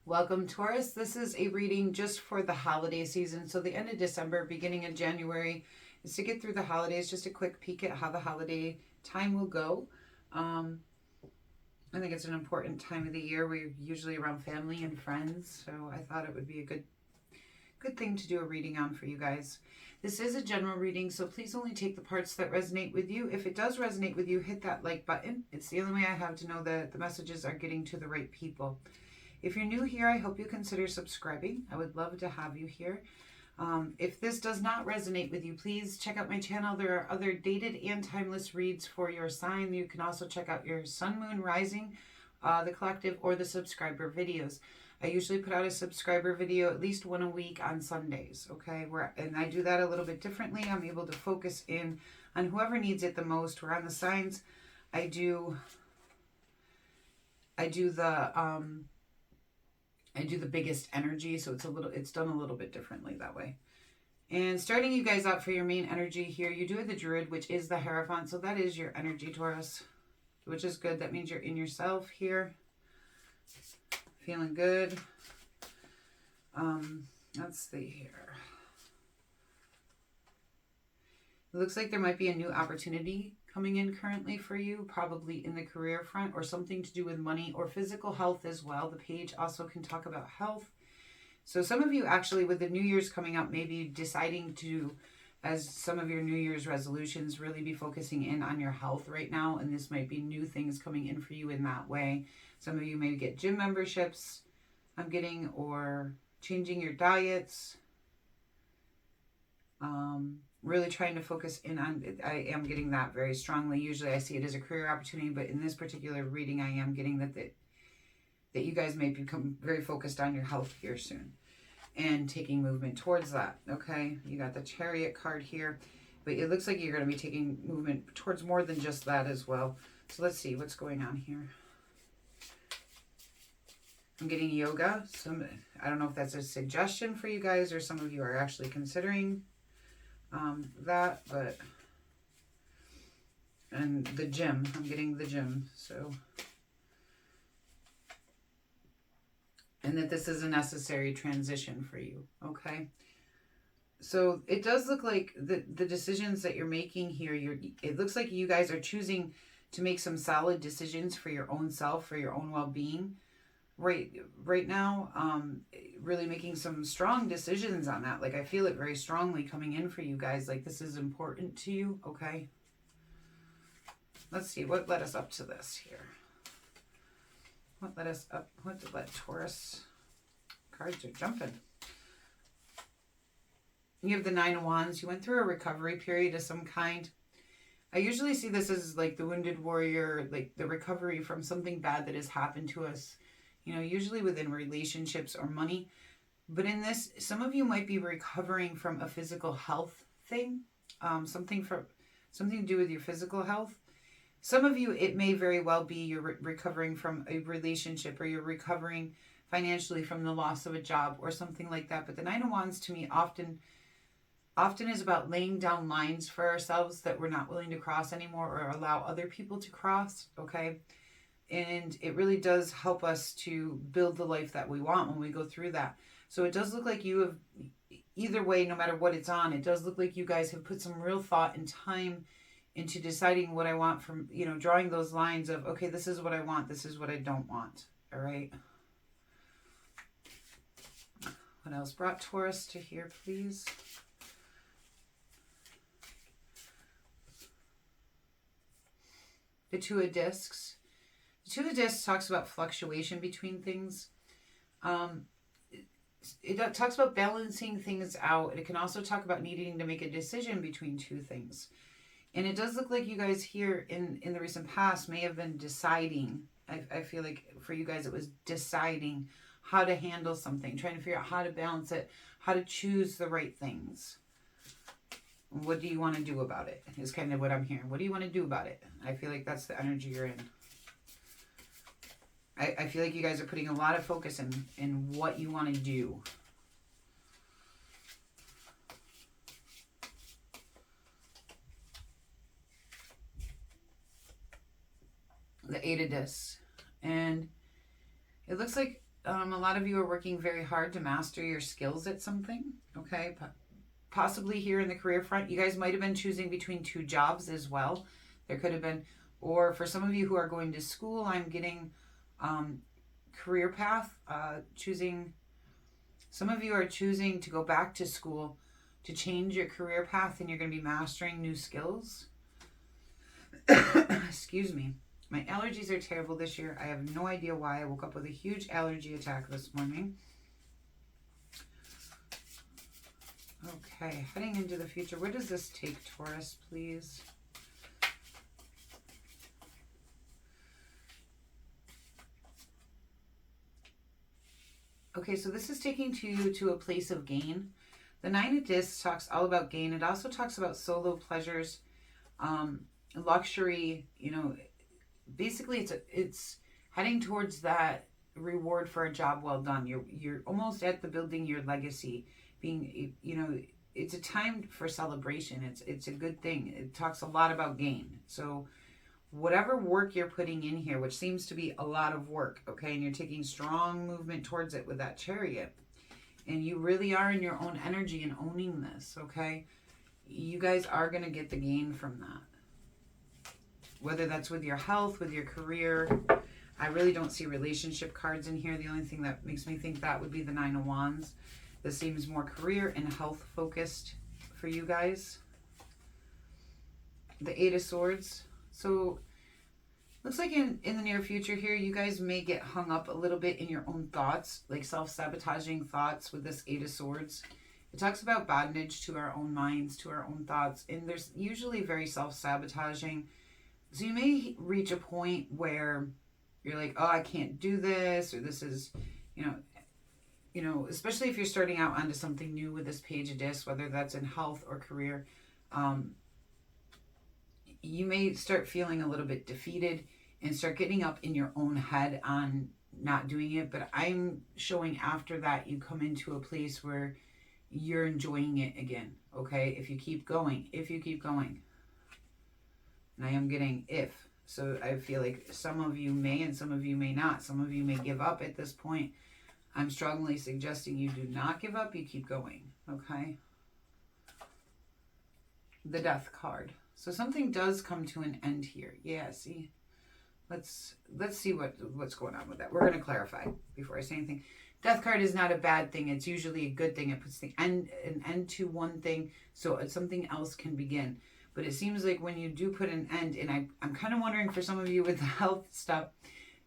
Welcome, Taurus. This is a reading just for the holiday season. So the end of December, beginning of January, is to get through the holidays. Just a quick peek at how the holiday time will go. I think it's an important time of the year. We're usually around family and friends, so I thought it would be a good thing to do a reading on for you guys. This is a general reading, so please only take the parts that resonate with you. If it does resonate with you, hit that like button. It's the only way I have to know that the messages are getting to the right people. If you're new here, I hope you consider subscribing. I would love to have you here. If this does not resonate with you, please check out my channel. There are other dated and timeless reads for your sign. You can also check out your sun, moon, rising, the collective, or the subscriber videos. I usually put out a subscriber video at least one a week on Sundays, okay? And I do that a little bit differently. I'm able to focus in on whoever needs it the most. Where on the signs, I do the biggest energy, so it's done a little bit differently that way. And starting you guys out for your main energy here, you do the Druid, which is the Hierophant, so that is your energy, Taurus, which is good. That means you're in yourself here, feeling good. Let's see here. It looks like there might be a new opportunity coming in currently for you, probably in the career front or something to do with money or physical health as well. The page also can talk about health. So some of you actually, with the New Year's coming up, maybe deciding to, as some of your New Year's resolutions, really be focusing in on your health right now. And this might be new things coming in for you in that way. Some of you may get gym memberships, I'm getting, or changing your diets. Really trying to focus in on, I am getting that very strongly. Usually I see it as a career opportunity, but in this particular reading, I am getting that you guys may become very focused on your health here soon and taking movement towards that, okay? You got the Chariot card here, but it looks like you're going to be taking movement towards more than just that as well. So let's see what's going on here. I'm getting yoga. I don't know if that's a suggestion for you guys or some of you are actually considering that, but, and the gym, I'm getting the gym, so, and that this is a necessary transition for you, okay? So it does look like the decisions that you're making here, it looks like you guys are choosing to make some solid decisions for your own self, for your own well-being right now, really making some strong decisions on that. Like I feel it very strongly coming in for you guys, like this is important to you, okay? Let's see, what led us up to this here? What did let Taurus? Cards are jumping. You have the Nine of Wands. You went through a recovery period of some kind. I usually see this as like the wounded warrior, like the recovery from something bad that has happened to us, you know, usually within relationships or money. But in this, some of you might be recovering from a physical health thing, something to do with your physical health. Some of you, it may very well be you're recovering from a relationship, or you're recovering financially from the loss of a job or something like that. But the Nine of Wands to me often is about laying down lines for ourselves that we're not willing to cross anymore or allow other people to cross, okay? And it really does help us to build the life that we want when we go through that. So it does look like you have, either way, no matter what it's on, it does look like you guys have put some real thought and time into deciding what I want from, you know, drawing those lines of, okay, this is what I want, this is what I don't want, all right? What else brought Taurus to here, please? The Two of Discs. The Two of Discs talks about fluctuation between things. It talks about balancing things out. It can also talk about needing to make a decision between two things. And it does look like you guys here in the recent past may have been deciding. I feel like for you guys it was deciding how to handle something, trying to figure out how to balance it, how to choose the right things. What do you want to do about it is kind of what I'm hearing. What do you want to do about it? I feel like that's the energy you're in. I feel like you guys are putting a lot of focus in what you want to do. The Eight of Discs. And it looks like A lot of you are working very hard to master your skills at something, okay? Possibly here in the career front, you guys might have been choosing between two jobs as well. There could have been, or for some of you who are going to school, I'm getting career path, choosing, some of you are choosing to go back to school to change your career path, and you're going to be mastering new skills. Excuse me. My allergies are terrible this year. I have no idea why. I woke up with a huge allergy attack this morning. Okay, heading into the future. Where does this take Taurus, please? Okay, so this is taking you to a place of gain. The Nine of Discs talks all about gain. It also talks about solo pleasures, luxury. You know, basically, it's heading towards that reward for a job well done. You're almost at the building your legacy. Being, you know, it's a time for celebration. It's a good thing. It talks a lot about gain. So whatever work you're putting in here, which seems to be a lot of work, okay, and you're taking strong movement towards it with that Chariot, and you really are in your own energy and owning this, okay, you guys are going to get the gain from that. Whether that's with your health, with your career. I really don't see relationship cards in here. The only thing that makes me think that would be the Nine of Wands. This seems more career and health focused for you guys. The Eight of Swords. So, looks like in the near future here, you guys may get hung up a little bit in your own thoughts, like self-sabotaging thoughts with this Eight of Swords. It talks about bondage to our own minds, to our own thoughts, and there's usually very self-sabotaging. So you may reach a point where you're like, oh, I can't do this, or this is, you know, especially if you're starting out onto something new with this Page of Discs, whether that's in health or career, you may start feeling a little bit defeated and start getting up in your own head on not doing it. But I'm showing after that you come into a place where you're enjoying it again, okay? If you keep going. And I am getting if. So I feel like some of you may and some of you may not. Some of you may give up at this point. I'm strongly suggesting you do not give up. You keep going, okay? The Death card. So something does come to an end here. Yeah, see? Let's see what's going on with that. We're going to clarify before I say anything. Death card is not a bad thing. It's usually a good thing. It puts an end to one thing so something else can begin. But it seems like when you do put an end, and I'm kind of wondering for some of you with the health stuff,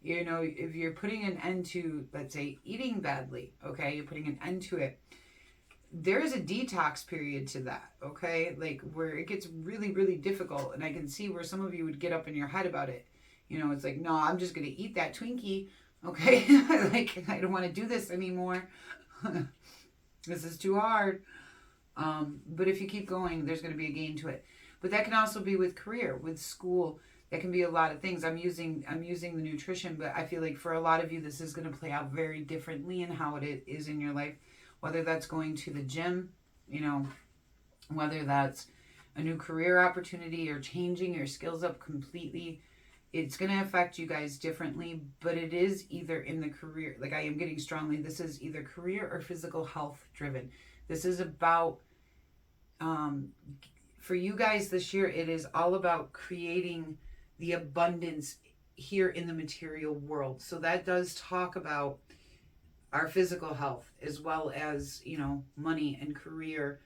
you know, if you're putting an end to, let's say, eating badly, okay, you're putting an end to it, there is a detox period to that, okay, like where it gets really, really difficult. And I can see where some of you would get up in your head about it. You know, it's like, no, I'm just going to eat that Twinkie, okay? Like, I don't want to do this anymore. This is too hard. But if you keep going, there's going to be a gain to it. But that can also be with career, with school. That can be a lot of things. I'm using the nutrition, but I feel like for a lot of you, this is going to play out very differently in how it is in your life. Whether that's going to the gym, you know, whether that's a new career opportunity or changing your skills up completely, it's going to affect you guys differently. But it is either in the career, like I am getting strongly, this is either career or physical health driven. This is about, for you guys this year, it is all about creating the abundance here in the material world. So that does talk about our physical health as well as, you know, money and career.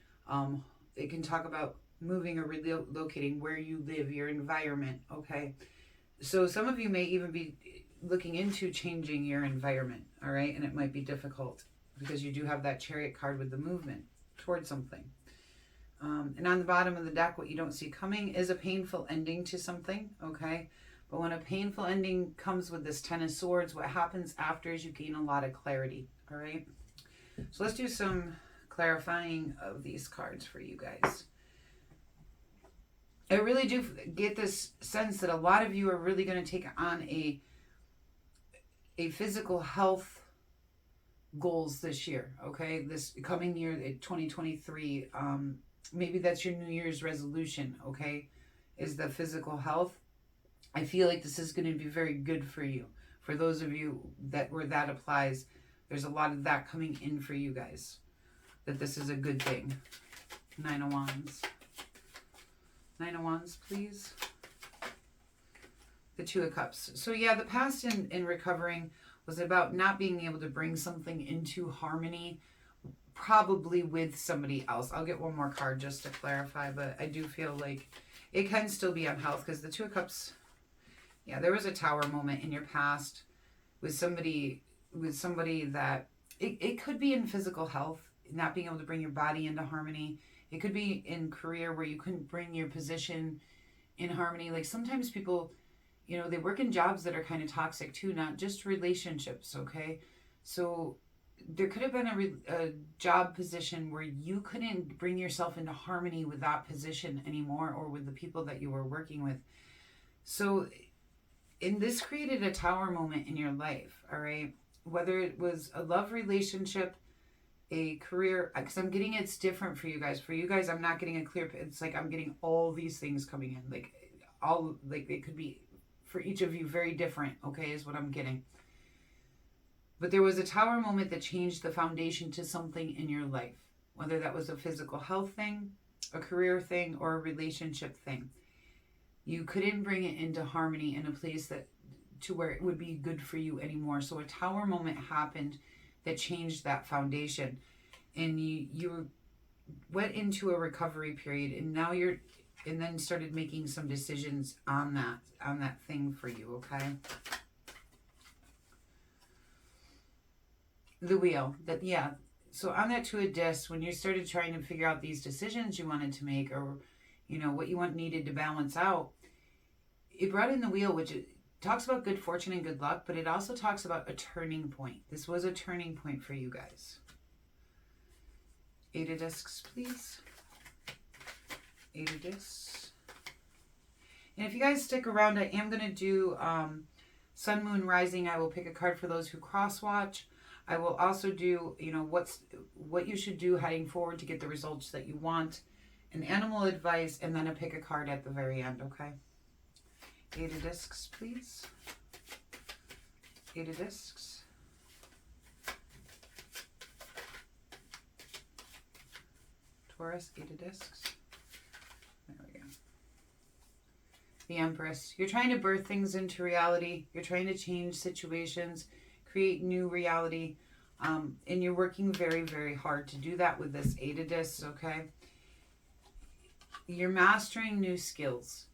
It can talk about moving or relocating where you live, your environment, okay? So some of you may even be looking into changing your environment, all right? And it might be difficult because you do have that Chariot card with the movement towards something. And on the bottom of the deck, what you don't see coming is a painful ending to something, okay? But when a painful ending comes with this Ten of Swords, what happens after is you gain a lot of clarity, all right? So let's do some clarifying of these cards for you guys. I really do get this sense that a lot of you are really going to take on a physical health goals this year, okay? This coming year, 2023, maybe that's your New Year's resolution, okay? Is the physical health. I feel like this is going to be very good for you. For those of you where that applies, There's a lot of that coming in for you guys, that this is a good thing. 9 of Wands. 9 of Wands, please. The 2 of Cups. So yeah, the past in recovering was about not being able to bring something into harmony, probably with somebody else. I'll get one more card just to clarify, but I do feel like it can still be on health, because the 2 of Cups, yeah, there was a tower moment in your past with somebody that it could be in physical health, not being able to bring your body into harmony. It could be in career where you couldn't bring your position in harmony. Like sometimes people, you know, they work in jobs that are kind of toxic too, not just relationships, okay? So there could have been a job position where you couldn't bring yourself into harmony with that position anymore, or with the people that you were working with. So this created a tower moment in your life, all right? Whether it was a love relationship, a career, because I'm getting it's different for you guys. For you guys, I'm not getting a clear, it's like I'm getting all these things coming in. Like it could be for each of you very different, okay, is what I'm getting. But there was a tower moment that changed the foundation to something in your life, whether that was a physical health thing, a career thing, or a relationship thing. You couldn't bring it into harmony in a place to where it would be good for you anymore. So a tower moment happened that changed that foundation, and you went into a recovery period, and now and then started making some decisions on that thing for you, okay? The Wheel, so on that 2 of Discs, when you started trying to figure out these decisions you wanted to make, or you know what you needed to balance out, it brought in the Wheel, which talks about good fortune and good luck, but it also talks about a turning point. This was a turning point for you guys. 8 of Discs, please. 8 of Discs. And if you guys stick around, I am going to do Sun, Moon, Rising. I will pick a card for those who cross-watch. I will also do, you know, what you should do heading forward to get the results that you want, an animal advice, and then a pick a card at the very end, okay? 8 of Discs, please. 8 of Discs. Taurus, 8 of Discs. There we go. The Empress. You're trying to birth things into reality. You're trying to change situations, create new reality, and you're working very, very hard to do that with this 8 of Discs, okay? You're mastering new skills.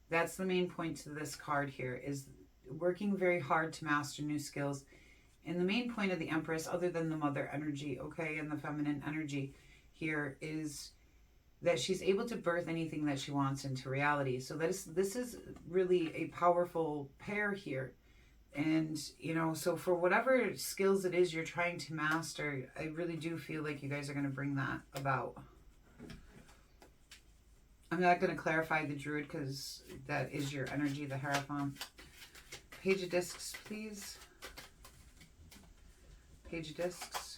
That's the main point to this card here, is working very hard to master new skills. And the main point of the Empress, other than the mother energy, okay, and the feminine energy here, is that she's able to birth anything that she wants into reality. So this is really a powerful pair here. And, you know, so for whatever skills it is you're trying to master, I really do feel like you guys are going to bring that about. I'm not going to clarify the Druid because that is your energy, the Hierophant. Page of Discs, please. Page of Discs.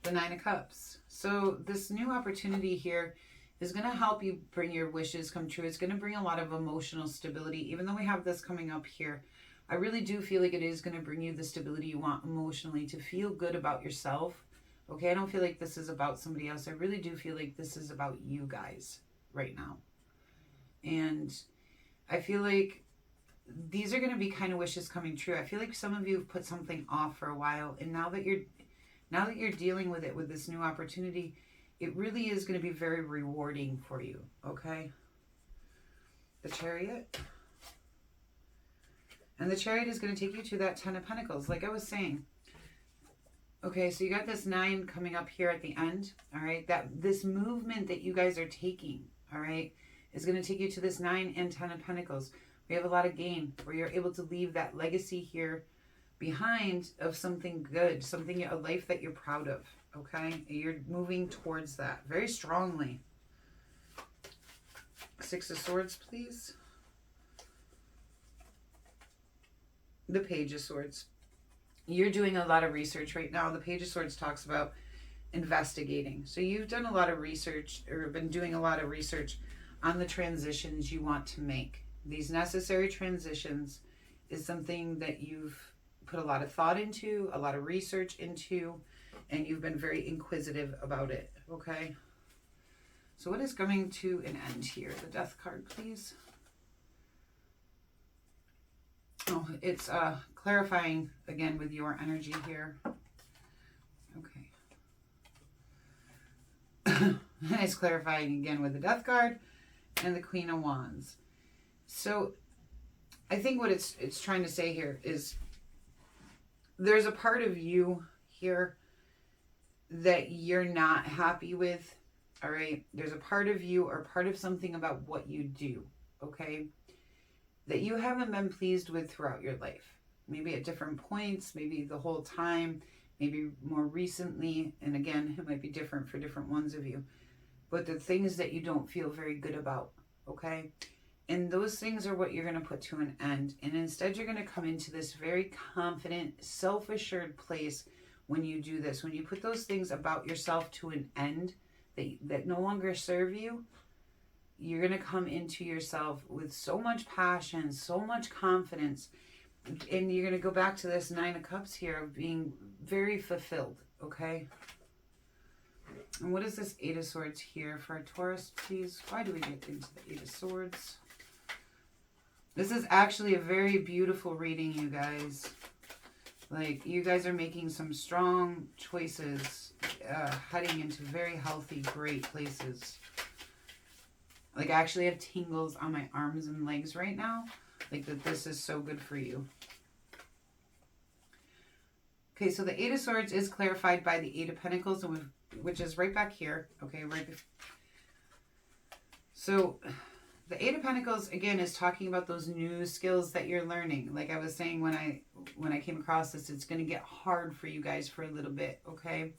The 9 of Cups. So this new opportunity here is going to help you bring your wishes come true. It's going to bring a lot of emotional stability. Even though we have this coming up here, I really do feel like it is going to bring you the stability you want emotionally, to feel good about yourself. Okay, I don't feel like this is about somebody else. I really do feel like this is about you guys right now. And I feel like these are going to be kind of wishes coming true. I feel like some of you have put something off for a while, and now that you're dealing with it, with this new opportunity, it really is going to be very rewarding for you, okay? The Chariot. And the Chariot is going to take you to that 10 of Pentacles, like I was saying. Okay, so you got this 9 coming up here at the end, all right? This movement that you guys are taking, all right, is going to take you to this 9 and 10 of Pentacles. We have a lot of gain, where you're able to leave that legacy here behind of something good, a life that you're proud of, okay? You're moving towards that very strongly. 6 of Swords, please. The Page of Swords. You're doing a lot of research right now. The Page of Swords talks about investigating. So you've done a lot of research, or been doing a lot of research on the transitions you want to make. These necessary transitions is something that you've put a lot of thought into, a lot of research into, and you've been very inquisitive about it, okay? So what is coming to an end here? The Death card, please. Oh, it's clarifying again with your energy here. Okay. It's clarifying again with the Death card and the Queen of Wands. So I think what it's trying to say here is there's a part of you here that you're not happy with, all right? There's a part of you or part of something about what you do, okay, that you haven't been pleased with throughout your life. Maybe at different points, maybe the whole time, maybe more recently, and again, it might be different for different ones of you. But the things that you don't feel very good about, okay? And those things are what you're going to put to an end. And instead, you're going to come into this very confident, self-assured place when you do this. When you put those things about yourself to an end that no longer serve you, you're going to come into yourself with so much passion, so much confidence. And you're going to go back to this Nine of Cups here of being very fulfilled, okay? And what is this Eight of Swords here for a Taurus, please? Why do we get into the Eight of Swords? This is actually a very beautiful reading, you guys. Like, you guys are making some strong choices, heading into very healthy, great places. Like, I actually have tingles on my arms and legs right now. Like, that this is so good for you. Okay, so the Eight of Swords is clarified by the Eight of Pentacles, which is right back here. Okay, right before. So the Eight of Pentacles, again, is talking about those new skills that you're learning. Like I was saying when I came across this, it's going to get hard for you guys for a little bit, okay?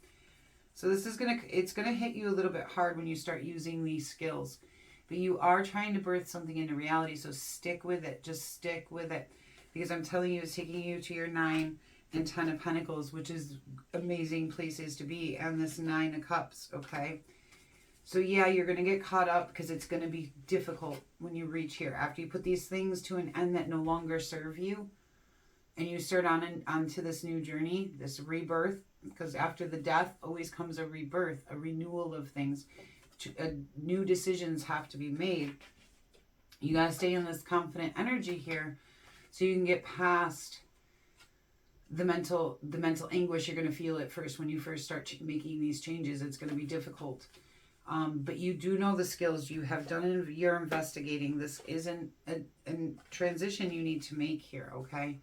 So this is it's going to hit you a little bit hard when you start using these skills. But you are trying to birth something into reality, so stick with it. Just stick with it. Because I'm telling you, it's taking you to your 9 and 10 of Pentacles, which is amazing places to be, and this 9 of Cups, okay? So yeah, you're going to get caught up because it's going to be difficult when you reach here. After you put these things to an end that no longer serve you, and you start onto this new journey, this rebirth, because after the death always comes a rebirth, a renewal of things. New decisions have to be made. You got to stay in this confident energy here so you can get past the mental anguish you're going to feel at first when you first start making these changes. It's going to be difficult. But you do know the skills. You have done your investigating. This isn't a transition you need to make here, okay?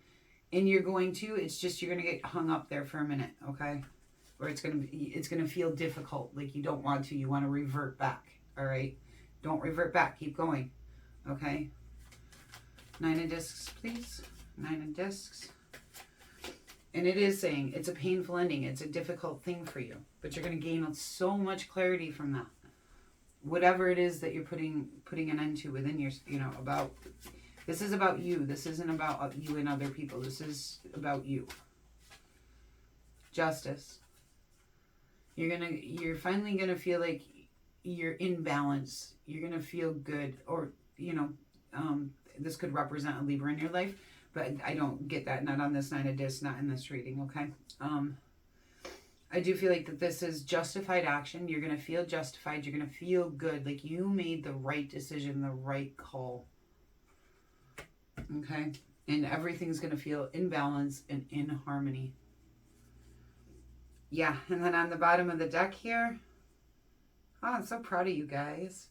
And you're going to, it's just you're going to get hung up there for a minute, okay? Or it's going to feel difficult, like you don't want to. You want to revert back, all right? Don't revert back. Keep going, okay? 9 of Discs, please. 9 of Discs. And it is saying it's a painful ending. It's a difficult thing for you. But you're going to gain so much clarity from that. Whatever it is that you're putting an end to within your, about. This is about you. This isn't about you and other people. This is about you. Justice. You're finally going to feel like you're in balance. You're going to feel good. Or, this could represent a Libra in your life. But I don't get that, not on this 9 of Discs, not in this reading, okay? I do feel like that this is justified action. You're going to feel justified. You're going to feel good, like you made the right decision, the right call, okay? And everything's going to feel in balance and in harmony. Yeah, and then on the bottom of the deck here, oh, I'm so proud of you guys.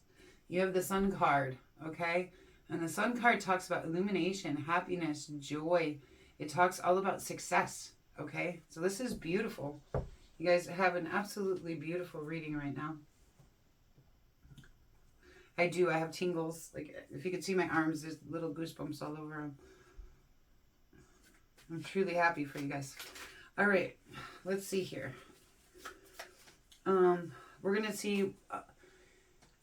You have the Sun card, okay? And the Sun card talks about illumination, happiness, joy. It talks all about success, okay? So this is beautiful. You guys have an absolutely beautiful reading right now. I do. I have tingles. Like, if you could see my arms, there's little goosebumps all over them. I'm truly happy for you guys. All right. Let's see here. We're going to see...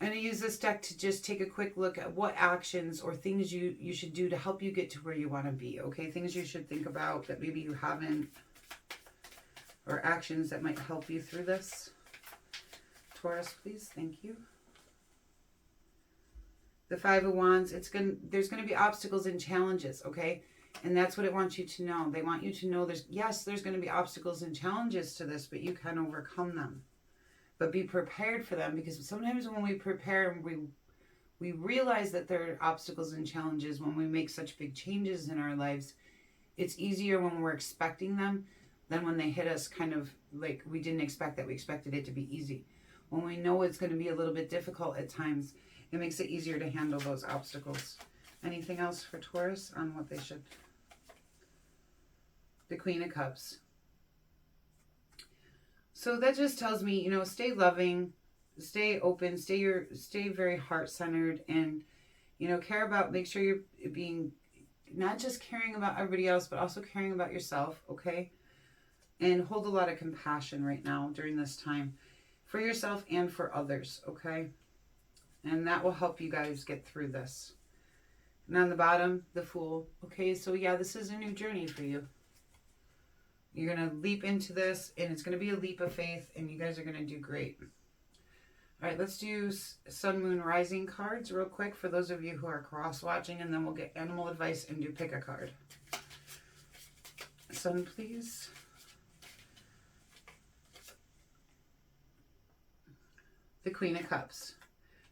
I'm going to use this deck to just take a quick look at what actions or things you should do to help you get to where you want to be, okay? Things you should think about that maybe you haven't, or actions that might help you through this. Taurus, please. Thank you. The 5 of Wands, there's going to be obstacles and challenges, okay? And that's what it wants you to know. They want you to know there's going to be obstacles and challenges to this, but you can overcome them. But be prepared for them, because sometimes when we prepare and we realize that there are obstacles and challenges when we make such big changes in our lives, it's easier when we're expecting them than when they hit us kind of like we didn't expect that. We expected it to be easy. When we know it's going to be a little bit difficult at times, it makes it easier to handle those obstacles. Anything else for Taurus on what they should? The Queen of Cups. So that just tells me, you know, stay loving, stay open, stay very heart-centered, and, you know, care about, make sure you're being, not just caring about everybody else, but also caring about yourself, okay? And hold a lot of compassion right now during this time for yourself and for others, okay? And that will help you guys get through this. And on the bottom, the Fool. Okay, so yeah, this is a new journey for you. You're going to leap into this, and it's going to be a leap of faith, and you guys are going to do great. All right, let's do Sun, Moon, Rising cards real quick for those of you who are cross-watching, and then we'll get animal advice and do pick a card. Sun, please. The Queen of Cups.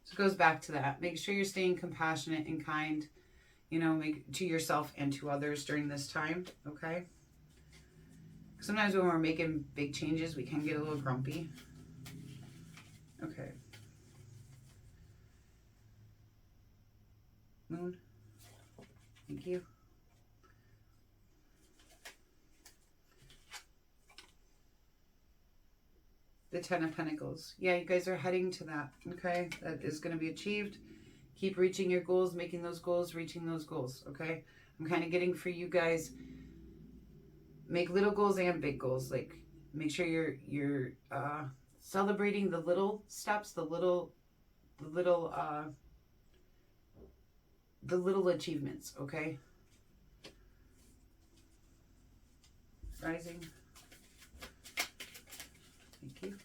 So it goes back to that. Make sure you're staying compassionate and kind, you know, to yourself and to others during this time, okay? Sometimes when we're making big changes, we can get a little grumpy. Okay. Moon. Thank you. The Ten of Pentacles. Yeah, you guys are heading to that, okay? That is going to be achieved. Keep reaching your goals, making those goals, reaching those goals, okay? I'm kind of getting for you guys, make little goals and big goals. Like, make sure you're celebrating the little steps, the little achievements, okay? Rising. Thank you.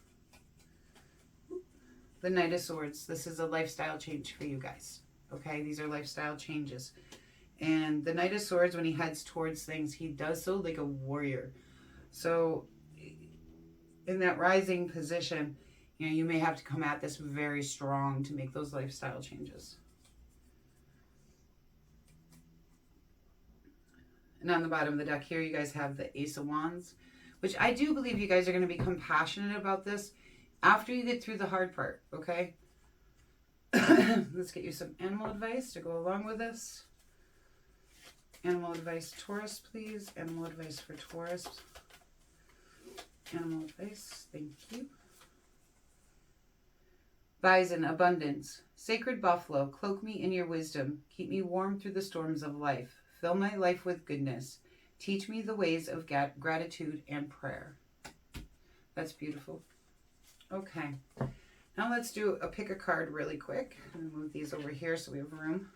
The Knight of Swords. This is a lifestyle change for you guys, okay? These are lifestyle changes. And the Knight of Swords, when he heads towards things, he does so like a warrior. So in that rising position, you know, you may have to come at this very strong to make those lifestyle changes. And on the bottom of the deck here, you guys have the Ace of Wands, which I do believe you guys are going to be compassionate about this after you get through the hard part, okay? Let's get you some animal advice to go along with this. Animal advice, Taurus, please. Animal advice for Taurus. Animal advice, thank you. Bison, abundance. Sacred buffalo, cloak me in your wisdom. Keep me warm through the storms of life. Fill my life with goodness. Teach me the ways of gratitude and prayer. That's beautiful. Okay. Now let's do a pick a card really quick. I'm going to move these over here so we have room.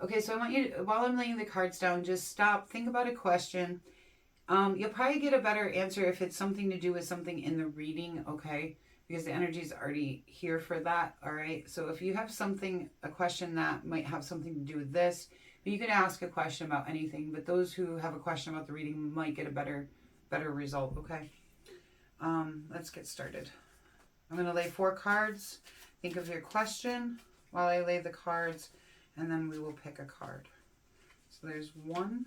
Okay, so I want you to, while I'm laying the cards down, just stop, think about a question. You'll probably get a better answer if it's something to do with something in the reading, okay? Because the energy is already here for that, all right? So if you have a question that might have something to do with this, but you can ask a question about anything, but those who have a question about the reading might get a better result, okay? Let's get started. I'm going to lay 4 cards. Think of your question while I lay the cards, and then we will pick a card. So there's 1.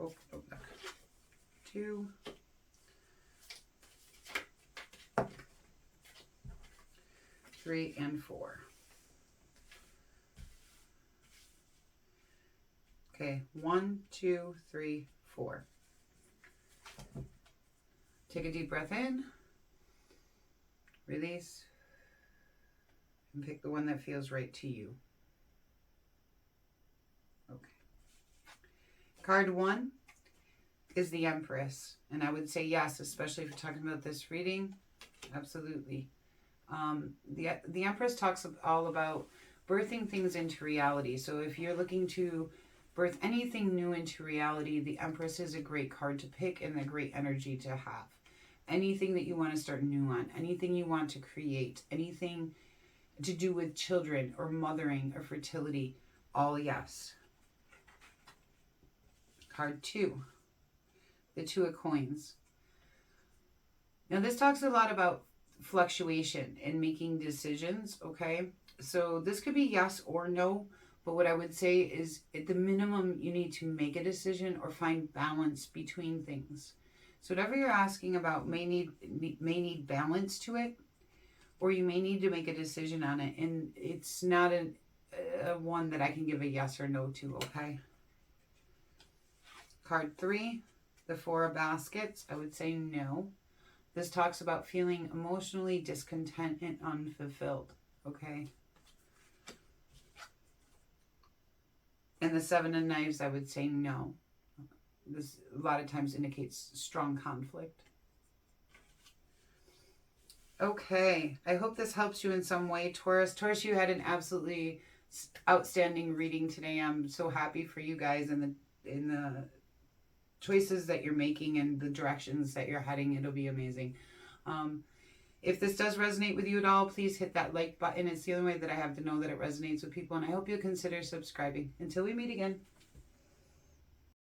Oh, back. 2. 3 and 4. Okay, 1, 2, 3, 4. Take a deep breath in. Release. And pick the one that feels right to you. Okay. Card 1 is the Empress. And I would say yes, especially if you're talking about this reading. Absolutely. The Empress talks all about birthing things into reality. So if you're looking to birth anything new into reality, the Empress is a great card to pick and a great energy to have. Anything that you want to start new on, anything you want to create, anything, to do with children or mothering or fertility, all yes. Card 2, the 2 of coins. Now this talks a lot about fluctuation and making decisions, okay? So this could be yes or no, but what I would say is at the minimum you need to make a decision or find balance between things. So whatever you're asking about may need balance to it, or you may need to make a decision on it, and it's not a one that I can give a yes or no to, okay? Card 3, the 4 of baskets, I would say no. This talks about feeling emotionally discontent and unfulfilled, okay? And the 7 of knives, I would say no. This a lot of times indicates strong conflict. Okay, I hope this helps you in some way, Taurus. Taurus, you had an absolutely outstanding reading today. I'm so happy for you guys and the choices that you're making and the directions that you're heading. It'll be amazing. If this does resonate with you at all, please hit that like button. It's the only way that I have to know that it resonates with people, and I hope you'll consider subscribing. Until we meet again.